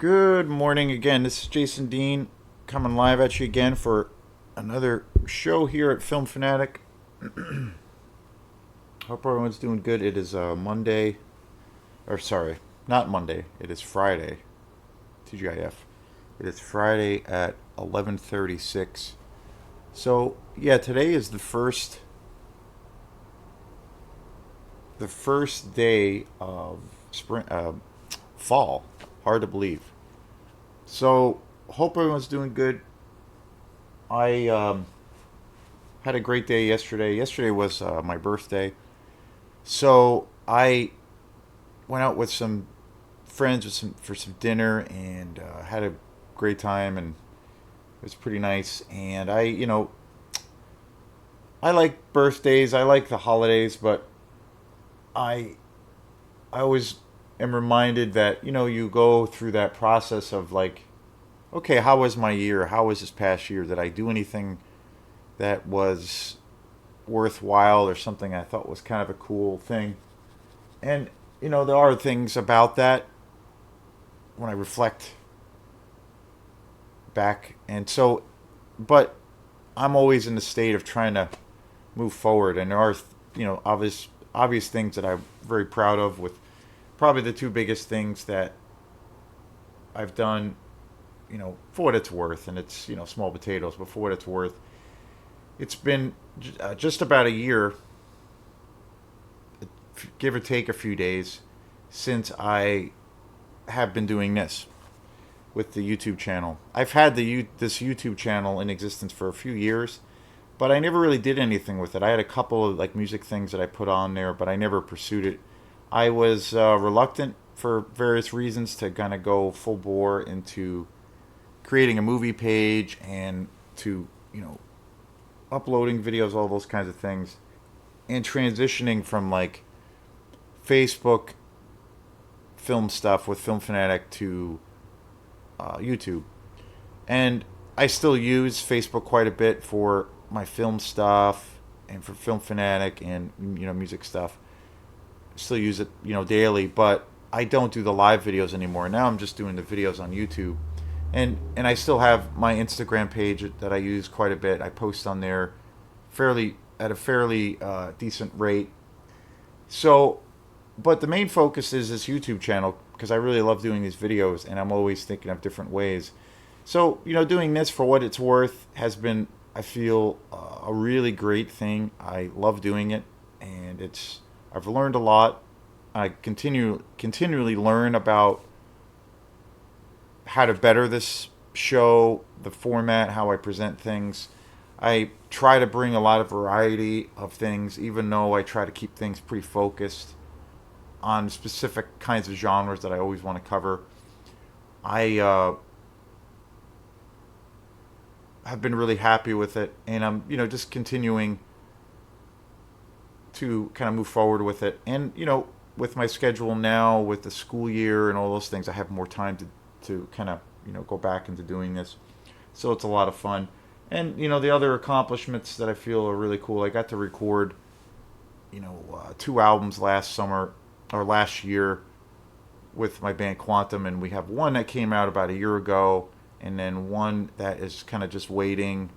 Good morning again. This is Jason Dean coming live at you again for another show here at Film Fanatic. Hope everyone's doing good. It is Monday, or sorry, not Monday. It is Friday. TGIF. It is Friday at 11:36. So yeah, today is the first day of spring, fall. Hard to believe. So hope everyone's doing good. I had a great day yesterday. Yesterday was my birthday, so I went out with some friends for some dinner and had a great time, and it was pretty nice. And I like birthdays. I like the holidays, but I I always am reminded that you go through that process of like, okay, how was my year? How was this past year? Did I do anything that was worthwhile or something I thought was kind of a cool thing? And there are things about that when I reflect back, and so, but I'm always in the state of trying to move forward, and there are obvious things that I'm very proud of. With probably the two biggest things that I've done, for what it's worth, and it's small potatoes, but for what it's worth, it's been just about a year, give or take a few days, since I have been doing this with the YouTube channel. I've had this YouTube channel in existence for a few years, but I never really did anything with it. I had a couple of like music things that I put on there, but I never pursued it. I was reluctant for various reasons to kind of go full bore into creating a movie page and to uploading videos, all those kinds of things, and transitioning from like Facebook film stuff with Film Fanatic to YouTube. And I still use Facebook quite a bit for my film stuff and for Film Fanatic and music stuff. Still use it daily, but I don't do the live videos anymore. Now I'm just doing the videos on YouTube. And I still have my Instagram page that I use quite a bit. I post on there at a fairly decent rate. So, but the main focus is this YouTube channel because I really love doing these videos, and I'm always thinking of different ways. So, doing this for what it's worth has been, I feel, a really great thing. I love doing it, and I've learned a lot. I continually learn about how to better this show, the format, how I present things. I try to bring a lot of variety of things, even though I try to keep things pretty focused on specific kinds of genres that I always want to cover. I have been really happy with it, and I'm just continuing to kind of move forward with it. And with my schedule now, with the school year and all those things, I have more time to kind of go back into doing this. So it's a lot of fun. And the other accomplishments that I feel are really cool. I got to record two albums last summer or last year with my band Quantum, and we have one that came out about a year ago, and then one that is kind of just waiting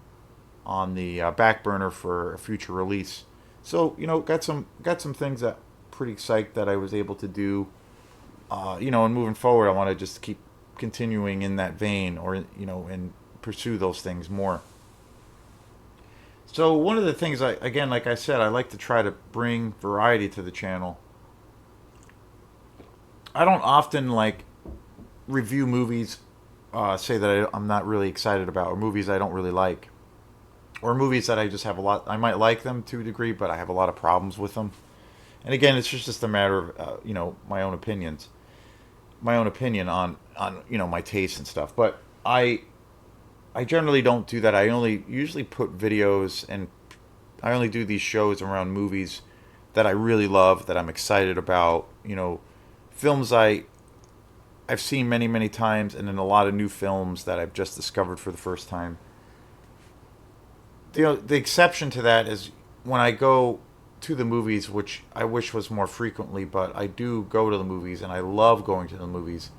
on the back burner for a future release. So got some things that pretty psyched that I was able to do. And moving forward, I want to just keep continuing in that vein, or and pursue those things more. So one of the things again, like I said, I like to try to bring variety to the channel. I don't often like review movies, say that I'm not really excited about, or movies I don't really like, or movies that I just have a lot. I might like them to a degree, but I have a lot of problems with them. And again, it's just a matter of my own opinions, my own opinion on my taste and stuff. But I generally don't do that. I only usually put videos, and I only do these shows around movies that I really love, that I'm excited about. Films I've seen many many times, and then a lot of new films that I've just discovered for the first time. The exception to that is when I go to the movies, which I wish was more frequently, but I do go to the movies, and I love going to the movies.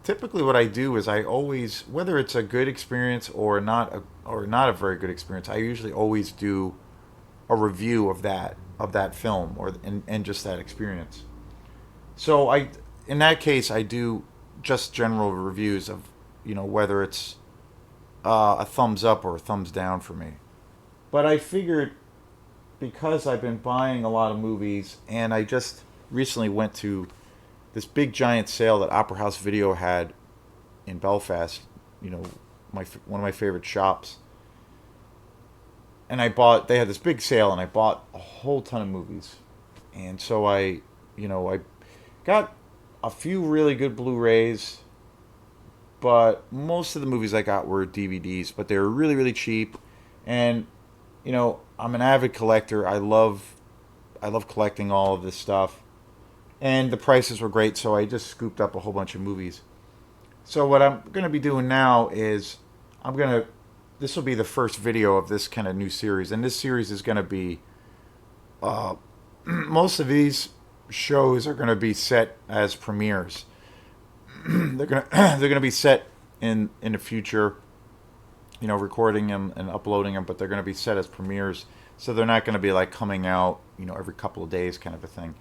typically what I do is I always, whether it's a good experience or not a very good experience, I usually always do a review of that film or and just that experience. So I, in that case, I do just general reviews of, whether it's a thumbs up or a thumbs down for me. But I figured, because I've been buying a lot of movies, and I just recently went to this big giant sale that Opera House Video had in Belfast, you know, one of my favorite shops. And they had this big sale, and I bought a whole ton of movies. And so I got a few really good Blu-rays, but most of the movies I got were DVDs, but they were really, really cheap. And, I'm an avid collector. I love collecting all of this stuff. And the prices were great, so I just scooped up a whole bunch of movies. So what I'm going to be doing now is this will be the first video of this kind of new series. And this series is going to be, most of these shows are going to be set as premieres. They're going to be set in the future, recording them and uploading them, but they're going to be set as premieres. So they're not going to be like coming out, every couple of days kind of a thing.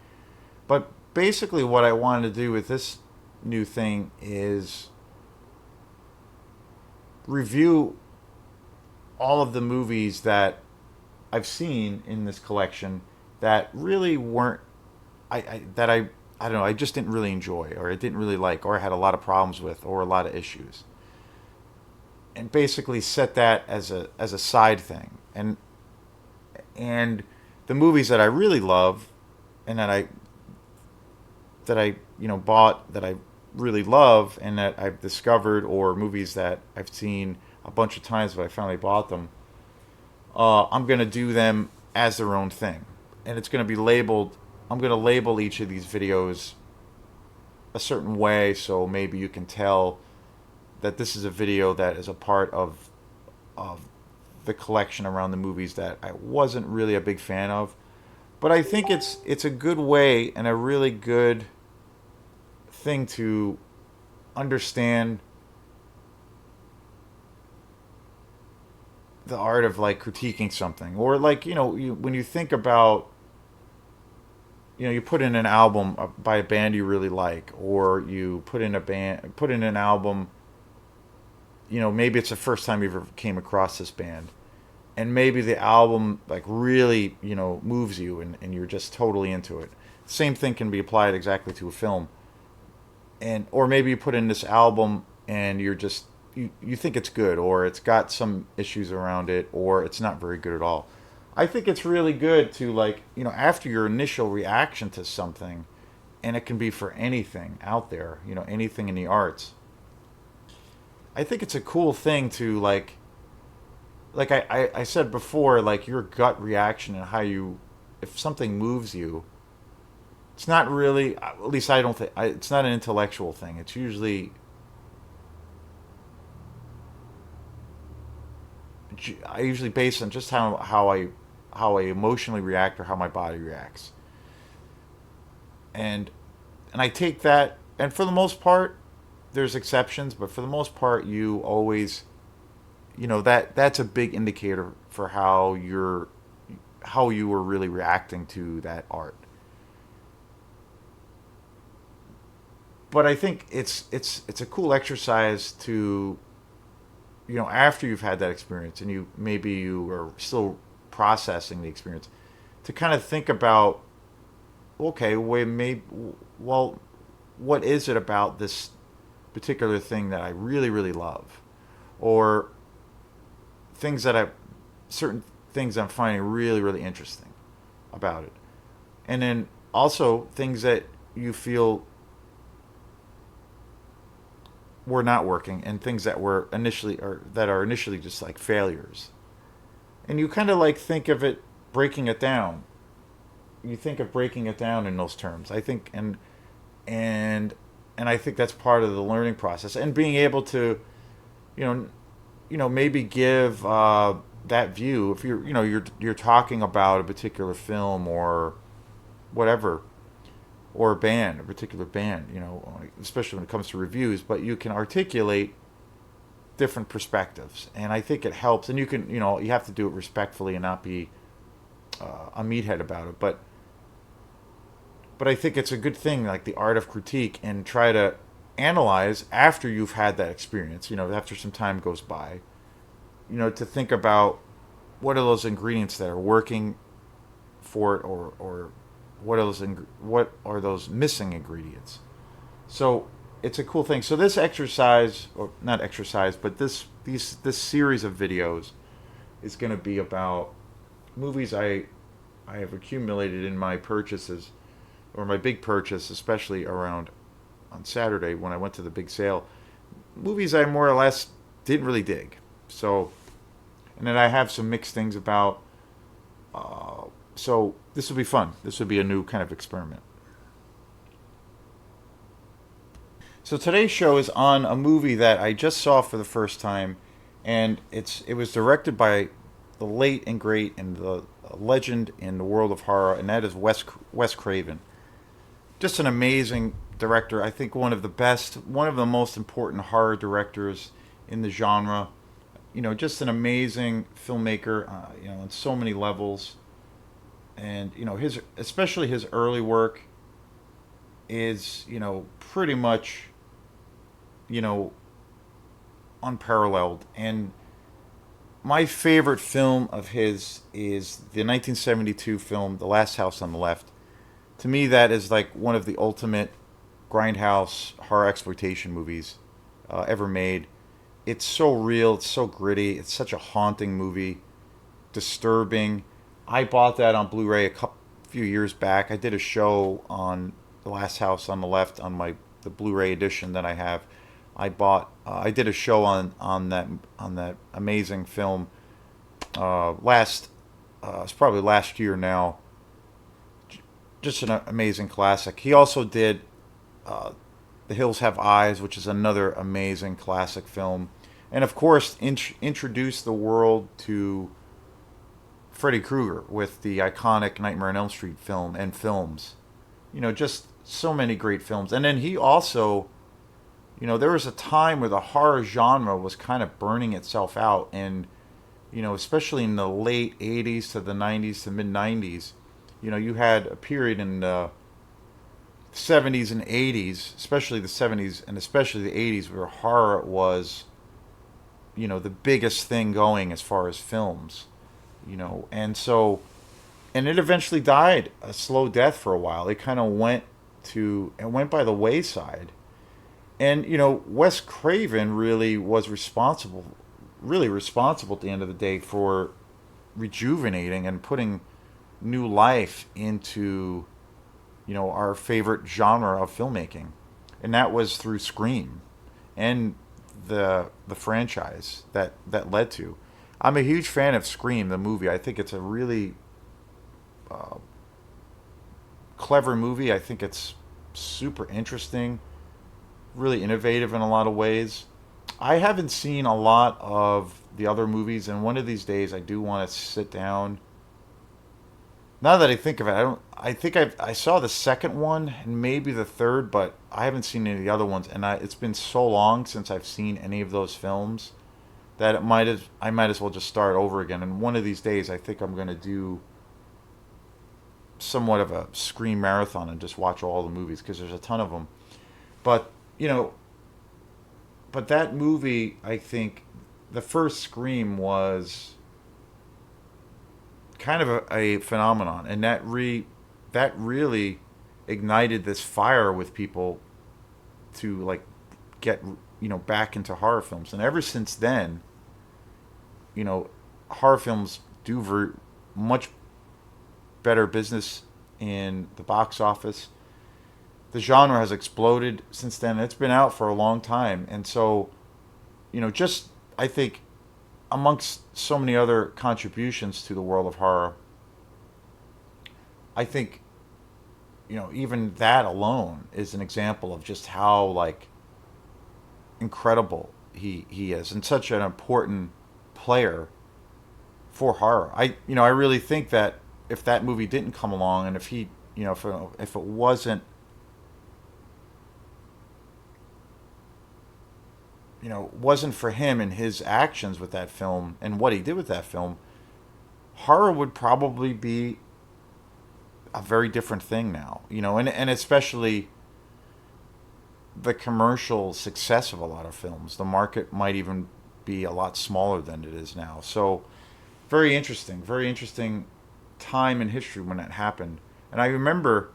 But basically what I wanted to do with this new thing is review all of the movies that I've seen in this collection that really weren't I don't know, I just didn't really enjoy, or I didn't really like, or I had a lot of problems with, or a lot of issues. And basically set that as a side thing. And the movies that I really love and that I bought, that I really love and that I've discovered, or movies that I've seen a bunch of times but I finally bought them, I'm going to do them as their own thing. And it's going to be labeled, I'm going to label each of these videos a certain way, so maybe you can tell that this is a video that is a part of the collection around the movies that I wasn't really a big fan of. But I think it's a good way and a really good thing to understand the art of like critiquing something, or like when you think about you put in an album by a band you really like, or you put in an album, maybe it's the first time you ever came across this band, and maybe the album like really moves you, and you're just totally into it. Same thing can be applied exactly to a film. Or maybe you put in this album and you're just you think it's good, or it's got some issues around it, or it's not very good at all. I think it's really good to, like, after your initial reaction to something, and it can be for anything out there, anything in the arts. I think it's a cool thing to like I said before, like your gut reaction and how if something moves you, it's not really, at least I don't think, it's not an intellectual thing. It's usually, I usually base on just how I emotionally react, or how my body reacts. And I take that, and for the most part, there's exceptions, but for the most part, you always, that's a big indicator for how you were really reacting to that art. But I think it's a cool exercise to, after you've had that experience, and you are still processing the experience, to kind of think about, okay, well, what is it about this particular thing that I really, really love, or certain things I'm finding really, really interesting about it, and then also things that you feel were not working, and things that were initially, or that are initially just like failures. And you kind of like think of it, breaking it down. You think of breaking it down in those terms. I think, and I think that's part of the learning process, and being able to, maybe give that view, if you're talking about a particular film or whatever. or a band, a particular band, especially when it comes to reviews, but you can articulate different perspectives. And I think it helps. And you have to do it respectfully and not be a meathead about it. But I think it's a good thing, like the art of critique, and try to analyze after you've had that experience, after some time goes by, to think about what are those ingredients that are working for it, or what are those missing ingredients. So it's a cool thing. So this exercise, or not exercise, but this series of videos is going to be about movies I have accumulated in my purchases, or my big purchase, especially around on Saturday when I went to the big sale. Movies I more or less didn't really dig. So, and then I have some mixed things about. So this will be fun. This will be a new kind of experiment. So today's show is on a movie that I just saw for the first time, and it was directed by the late and great and the legend in the world of horror, and that is Wes Craven. Just an amazing director. I think one of the best, one of the most important horror directors in the genre. Just an amazing filmmaker. On so many levels, and especially his early work is pretty much unparalleled. And my favorite film of his is the 1972 film The Last House on the Left. To me, that is like one of the ultimate grindhouse horror exploitation movies ever made. It's so real, it's so gritty, it's such a haunting movie, disturbing. I bought that on Blu-ray few years back. I did a show on The Last House on the Left on the Blu-ray edition that I have. I did a show on that amazing film it's probably last year now. Just an amazing classic. He also did The Hills Have Eyes, which is another amazing classic film, and of course introduced the world to Freddy Krueger with the iconic Nightmare on Elm Street film and films. Just so many great films. And then he also, there was a time where the horror genre was kind of burning itself out, and especially in the late 80s to the 90s to mid 90s, you had a period in the 70s and 80s, especially the 70s and especially the 80s, where horror was, the biggest thing going as far as films, and so, and it eventually died a slow death for a while. It kind of went by the wayside. And, Wes Craven really was really responsible at the end of the day for rejuvenating and putting new life into, our favorite genre of filmmaking. And that was through Scream and the franchise that led to. I'm a huge fan of Scream, the movie. I think it's a really clever movie. I think it's super interesting, really innovative in a lot of ways. I haven't seen a lot of the other movies, and one of these days I do want to sit down. Now that I think of it, I saw the second one and maybe the third, but I haven't seen any of the other ones, and it's been so long since I've seen any of those films that I might as well just start over again. And one of these days, I think I'm going to do somewhat of a Scream marathon and just watch all the movies, because there's a ton of them. But but that movie, I think, the first Scream was kind of a phenomenon, and that really ignited this fire with people to like get back into horror films. And ever since then, horror films do much better business in the box office. The genre has exploded since then. It's been out for a long time. And so, just, I think, amongst so many other contributions to the world of horror, I think, even that alone is an example of just how, like, incredible he is, and such an important player for horror. I really think that if that movie didn't come along, and if he, if it wasn't wasn't for him and his actions with that film and what he did with that film, horror would probably be a very different thing now. And especially the commercial success of a lot of films. The market might even be a lot smaller than it is now. So very interesting time in history when that happened. And I remember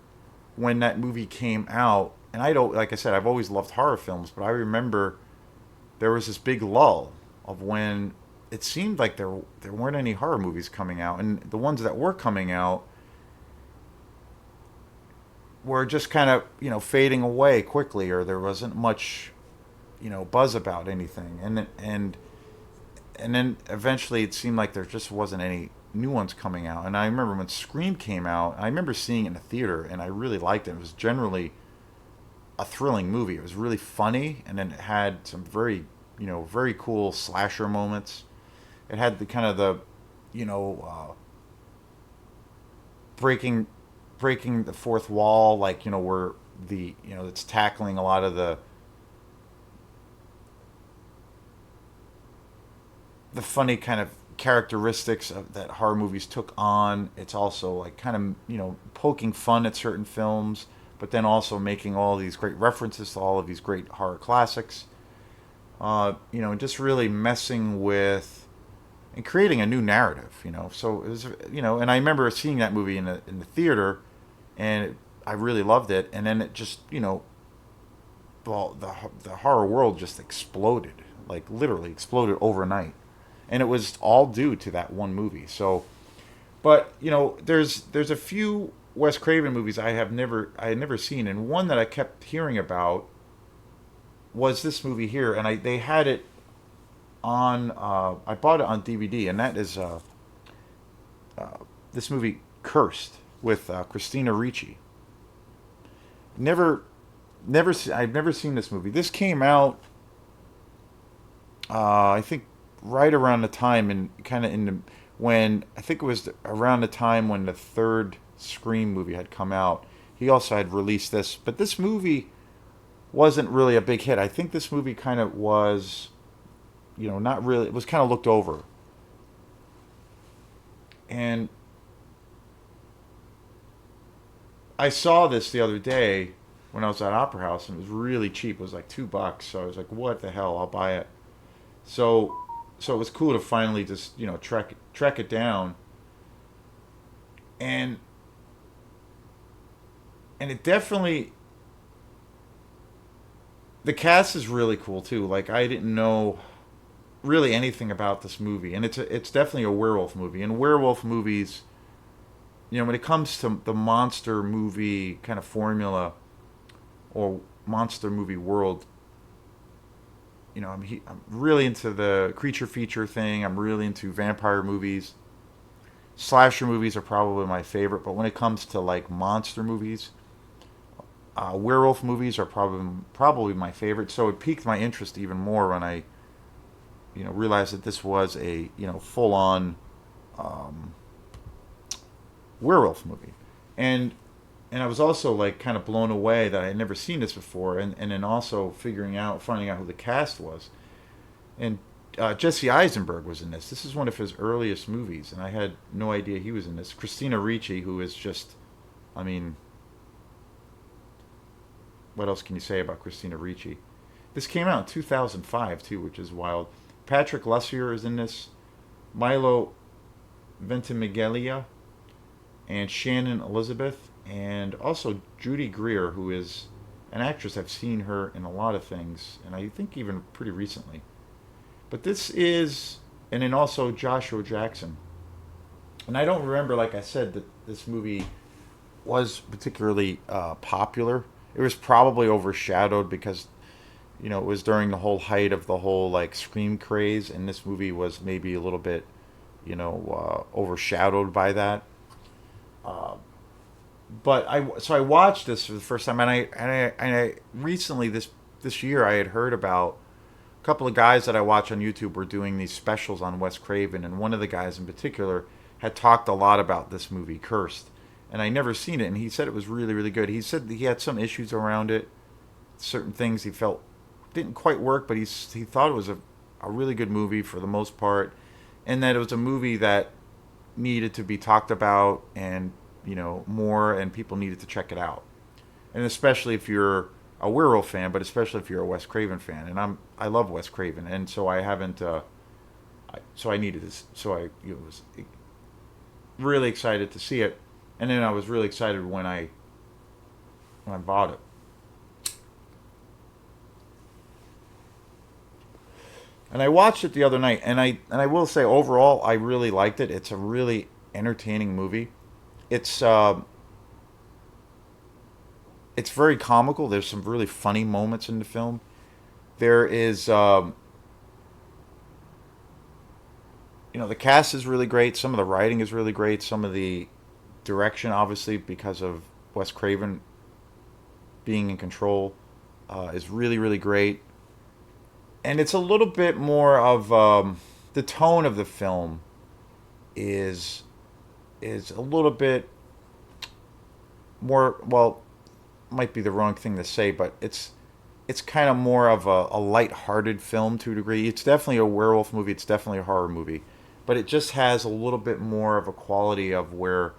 when that movie came out, and I don't, like I said, I've always loved horror films, but I remember there was this big lull of when it seemed like there weren't any horror movies coming out, and the ones that were coming out were just kind of fading away quickly, or there wasn't much buzz about anything, and then eventually it seemed like there just wasn't any new ones coming out. And I remember when Scream came out, I remember seeing it in the theater, and I really liked it. It was generally a thrilling movie. It was really funny, and then it had some very cool slasher moments. It had the kind of the, you know, breaking breaking the fourth wall, like where it's tackling a lot of the funny kind of characteristics that horror movies took on. It's also like kind of poking fun at certain films, but then also making all these great references to all of these great horror classics. Just really messing with and creating a new narrative. So it was and I remember seeing that movie in the theater, and I really loved it. And then it just the horror world just exploded, like literally exploded overnight, and it was all due to that one movie. So, but there's a few Wes Craven movies I had never seen, and one that I kept hearing about was this movie here, and they had it on. I bought it on DVD, and that is this movie Cursed with Christina Ricci. I've never seen this movie. This came out, I think, right around the time, and kind of in the when I think it was around the time when the third Scream movie had come out. He also had released this, but this movie wasn't really a big hit. I think this movie kind of was, not really. It was kind of looked over. And I saw this the other day when I was at Opera House, and it was really cheap. It was like $2. So I was like, "What the hell? I'll buy it." So it was cool to finally just track it down, and it definitely, the cast is really cool too. Like, I didn't know really anything about this movie, and it's definitely a werewolf movie. And werewolf movies, when it comes to the monster movie kind of formula or monster movie world, I'm really into the creature feature thing. I'm really into vampire movies. Slasher movies are probably my favorite, but when it comes to like monster movies, werewolf movies are probably my favorite. So it piqued my interest even more when I realized that this was a full on um, werewolf movie, and I was also like kind of blown away that I had never seen this before, and then also finding out who the cast was, and Jesse Eisenberg was in this. This is one of his earliest movies, and I had no idea he was in this. Christina Ricci, who is just, I mean, what else can you say about Christina Ricci? This came out in 2005 too, which is wild. Patrick Lussier is in this, Milo Ventimiglia, and Shannon Elizabeth, and also Judy Greer, who is an actress. I've seen her in a lot of things, and I think even pretty recently. But this is, and then also Joshua Jackson. And I don't remember, like I said, that this movie was particularly popular. It was probably overshadowed because, it was during the whole height of the whole like Scream craze, and this movie was maybe a little bit, overshadowed by that. Uh, but I watched this for the first time, and I recently this year I had heard about a couple of guys that I watch on YouTube were doing these specials on Wes Craven, and one of the guys in particular had talked a lot about this movie Cursed, and I never seen it, and he said it was really really good. He said that he had some issues around it, certain things he felt didn't quite work, but he thought it was a really good movie for the most part, and that it was a movie that needed to be talked about and more, and people needed to check it out, and especially if you're a werewolf fan, but especially if you're a Wes Craven fan, and I love Wes Craven, and so I haven't. So I needed this. So was really excited to see it, and then I was really excited when I bought it. And I watched it the other night, and I will say overall I really liked it. It's a really entertaining movie. It's it's very comical. There's some really funny moments in the film. There is the cast is really great. Some of the writing is really great. Some of the direction, obviously, because of Wes Craven being in control, is really, really great. And it's a little bit more of the tone of the film is a little bit more, well, might be the wrong thing to say, but it's kind of more of a light-hearted film to a degree. It's definitely a werewolf movie. It's definitely a horror movie, but it just has a little bit more of a quality of where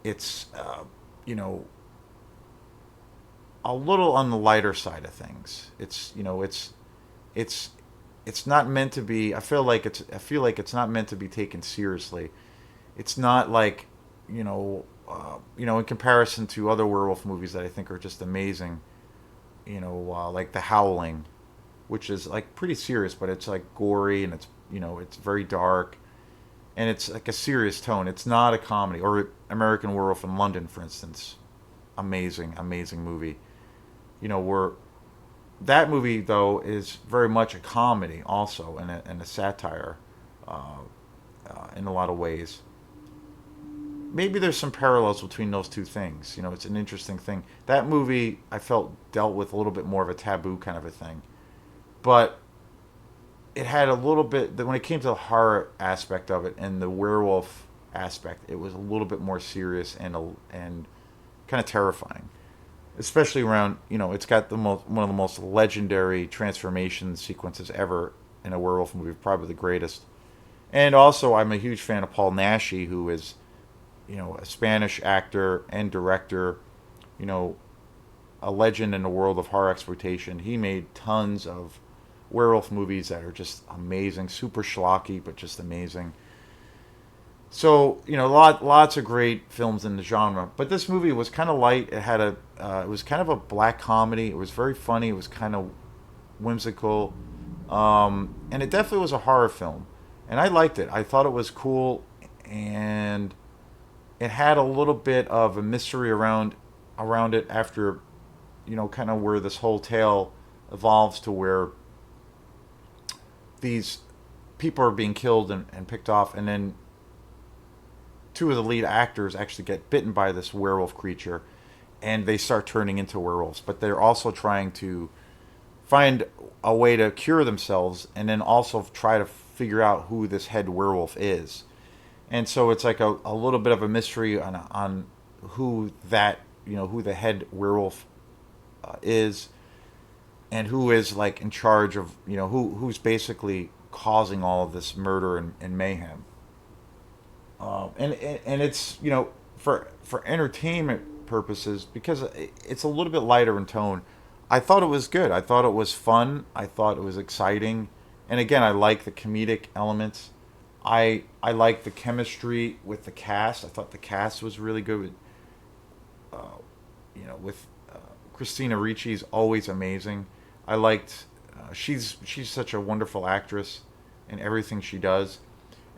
it's a little on the lighter side of things. It's it's not meant to be. I feel like it's not meant to be taken seriously. It's not like in comparison to other werewolf movies that I think are just amazing. Like The Howling, which is like pretty serious, but it's like gory, and it's very dark, and it's like a serious tone. It's not a comedy. Or American Werewolf in London, for instance, amazing, amazing movie. Where that movie though is very much a comedy also, and a satire in a lot of ways. Maybe there's some parallels between those two things. It's an interesting thing. That movie I felt dealt with a little bit more of a taboo kind of a thing, but it had a little bit when it came to the horror aspect of it and the werewolf aspect. It was a little bit more serious and kind of terrifying, especially around it's got one of the most legendary transformation sequences ever in a werewolf movie, probably the greatest. And also, I'm a huge fan of Paul Naschy, who is a Spanish actor and director, you know, a legend in the world of horror exploitation. He made tons of werewolf movies that are just amazing, super schlocky, but just amazing. So lots of great films in the genre, but this movie was kind of light. It was kind of a black comedy. It was very funny. It was kind of whimsical, and it definitely was a horror film. And I liked it. I thought it was cool, and it had a little bit of a mystery around it after, kind of where this whole tale evolves to where these people are being killed and picked off, and then two of the lead actors actually get bitten by this werewolf creature, and they start turning into werewolves. But they're also trying to find a way to cure themselves, and then also try to figure out who this head werewolf is. And so it's like a little bit of a mystery on who that who the head werewolf is, and who is like in charge of who's basically causing all of this murder and mayhem. And it's for entertainment purposes, because it's a little bit lighter in tone. I thought it was good. I thought it was fun. I thought it was exciting, and again, I like the comedic elements. I like the chemistry with the cast. I thought the cast was really good. With Christina Ricci is always amazing. I liked she's such a wonderful actress in everything she does.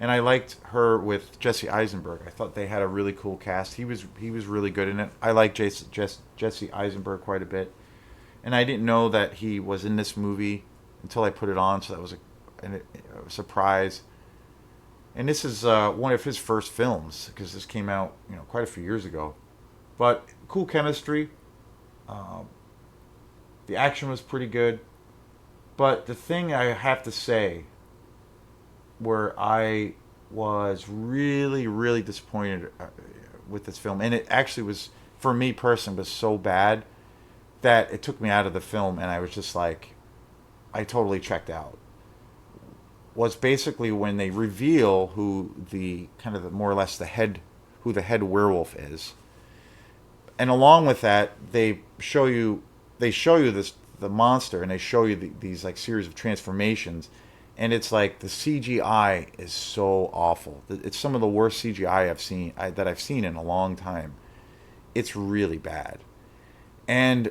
And I liked her with Jesse Eisenberg. I thought they had a really cool cast. He was really good in it. I like Jesse Eisenberg quite a bit, and I didn't know that he was in this movie until I put it on. So that was a surprise. And this is one of his first films, because this came out quite a few years ago. But cool chemistry. The action was pretty good. But the thing I have to say, where I was really, really disappointed with this film, and it actually was, for me personally, was so bad that it took me out of the film, and I was just like, I totally checked out was basically when they reveal who the kind of the, more or less the head who the head werewolf is, and along with that they show you this the monster, and they show you these like series of transformations, and it's like the CGI is so awful. It's some of the worst CGI that I've seen in a long time. It's really bad, and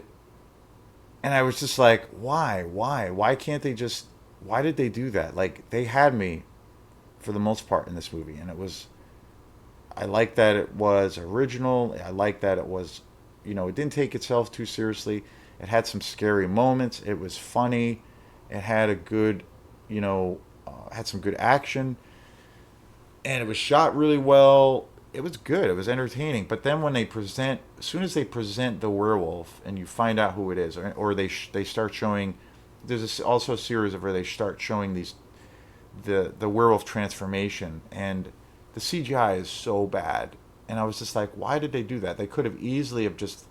I was just like, why can't they just, why did they do that? Like, they had me for the most part in this movie, and it was, I like that it was original. I like that it was, it didn't take itself too seriously. It had some scary moments. It was funny. It had a good, had some good action, and it was shot really well. It was good. It was entertaining. But then when they present, as soon as they present the werewolf, and you find out who it is, or they start showing, there's also a series of where they start showing these the werewolf transformation, and the CGI is so bad. And I was just like, why did they do that? They could have easily have just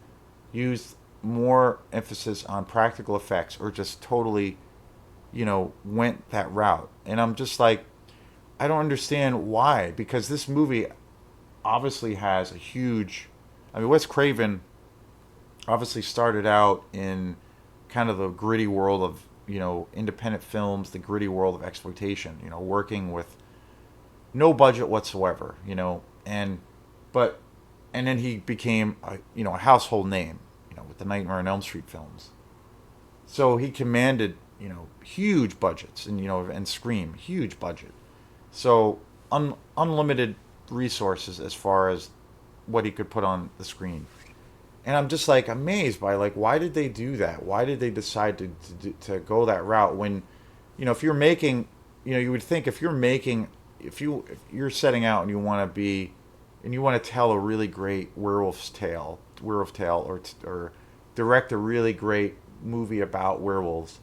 used more emphasis on practical effects, or just totally, went that route. And I'm just like, I don't understand why, because this movie obviously has a huge, I mean, Wes Craven obviously started out in kind of the gritty world of, independent films, the gritty world of exploitation, working with no budget whatsoever, and but and then he became a household name, with the Nightmare on Elm Street films. So he commanded, huge budgets, and and Scream, huge budget. So unlimited resources as far as what he could put on the screen. And I'm just like amazed by, like, why did they do that? Why did they decide to go that route when, if you're making, you would think if you're making, if you're setting out and you want to be, and you want to tell a really great werewolf tale, or direct a really great movie about werewolves,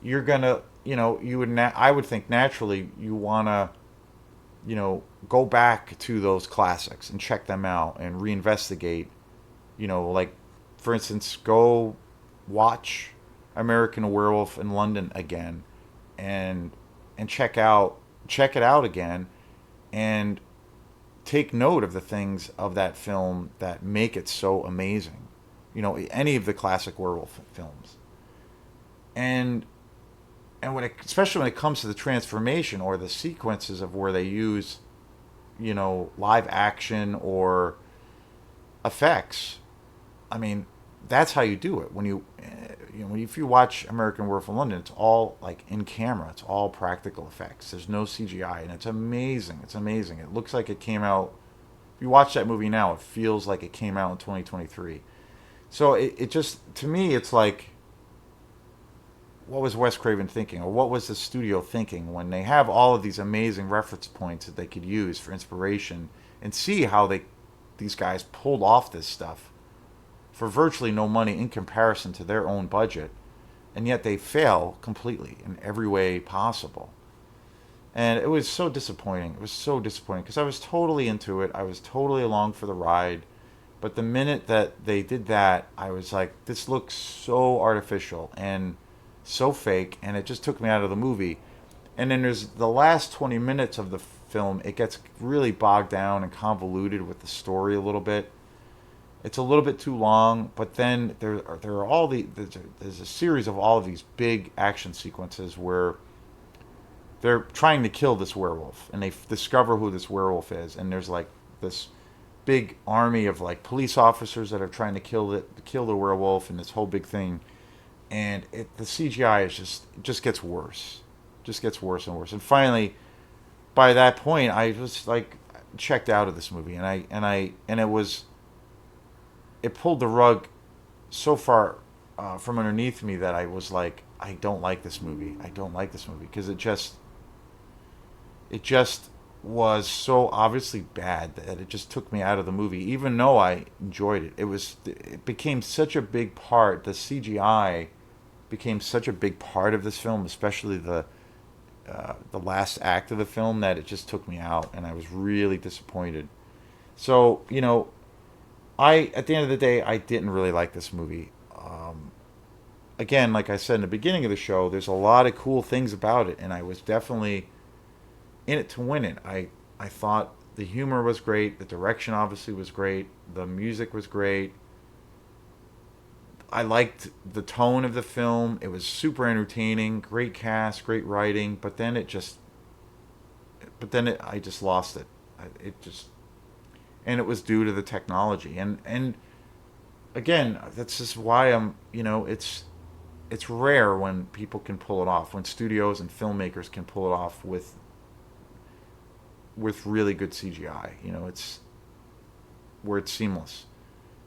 you're gonna, I would think naturally you wanna, go back to those classics and check them out and reinvestigate, like, for instance, go watch American Werewolf in London again, and check it out again, and take note of the things of that film that make it so amazing. Any of the classic werewolf films, and especially when it comes to the transformation or the sequences of where they use, live action or effects. I mean, that's how you do it. If you watch American Werewolf in London, it's all like in camera. It's all practical effects. There's no CGI, and it's amazing. It's amazing. It looks like it came out. If you watch that movie now, it feels like it came out in 2023. So it just, to me, it's like, what was Wes Craven thinking, or what was the studio thinking when they have all of these amazing reference points that they could use for inspiration, and see how these guys pulled off this stuff for virtually no money in comparison to their own budget, and yet they fail completely in every way possible. And it was so disappointing. It was so disappointing because I was totally into it. I was totally along for the ride. But the minute that they did that, I was like, this looks so artificial and so fake, and it just took me out of the movie. And then there's the last 20 minutes of the film, it gets really bogged down and convoluted with the story a little bit. It's a little bit too long, but then there are there's a series of all of these big action sequences where they're trying to kill this werewolf, and they discover who this werewolf is, and there's like this big army of like police officers that are trying to kill the werewolf, and this whole big thing. And the CGI is just gets worse, just gets worse and worse. And finally, by that point, I was like checked out of this movie, and it pulled the rug so far from underneath me that I was like, I don't like this movie. I don't like this movie because it just was so obviously bad that it just took me out of the movie, even though I enjoyed it. It became such a big part. The CGI became such a big part of this film, especially the last act of the film, that it just took me out, and I was really disappointed. So at the end of the day, I didn't really like this movie. again, like I said in the beginning of the show, there's a lot of cool things about it, and I was definitely in it to win it. I thought the humor was great, the direction obviously was great, the music was great. I liked the tone of the film. It was super entertaining, great cast, great writing, I just lost it. It just, and it was due to the technology. And again, that's just why it's rare when people can pull it off, when studios and filmmakers can pull it off with really good CGI. It's where it's seamless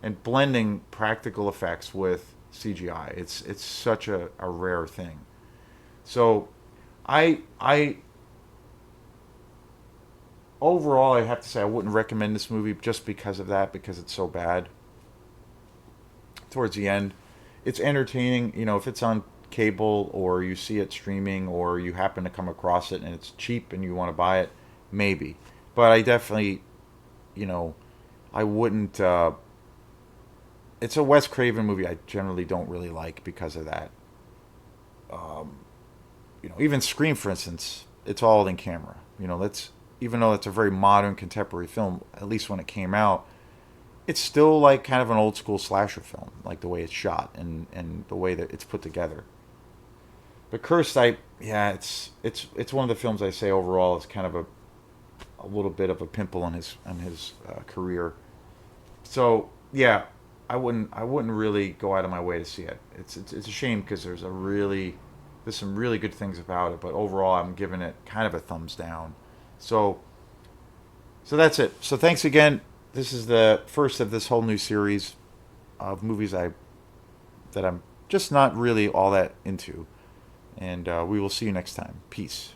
and blending practical effects with CGI. It's such a rare thing. So I overall, I have to say I wouldn't recommend this movie just because of that, because it's so bad. Towards the end, it's entertaining. If it's on cable or you see it streaming or you happen to come across it and it's cheap and you want to buy it, maybe. But I definitely, you know, I wouldn't. It's a Wes Craven movie I generally don't really like because of that. Um, Even Scream, for instance, it's all in camera. That's even though it's a very modern contemporary film, at least when it came out, it's still like kind of an old school slasher film, like the way it's shot and the way that it's put together. But Cursed, yeah, it's one of the films I say overall is kind of a little bit of a pimple on his career. So yeah, I wouldn't really go out of my way to see it. It's a shame because there's some really good things about it, but overall I'm giving it kind of a thumbs down. So so that's it. So thanks again. This is the first of this whole new series of movies that I'm just not really all that into, and we will see you next time. Peace.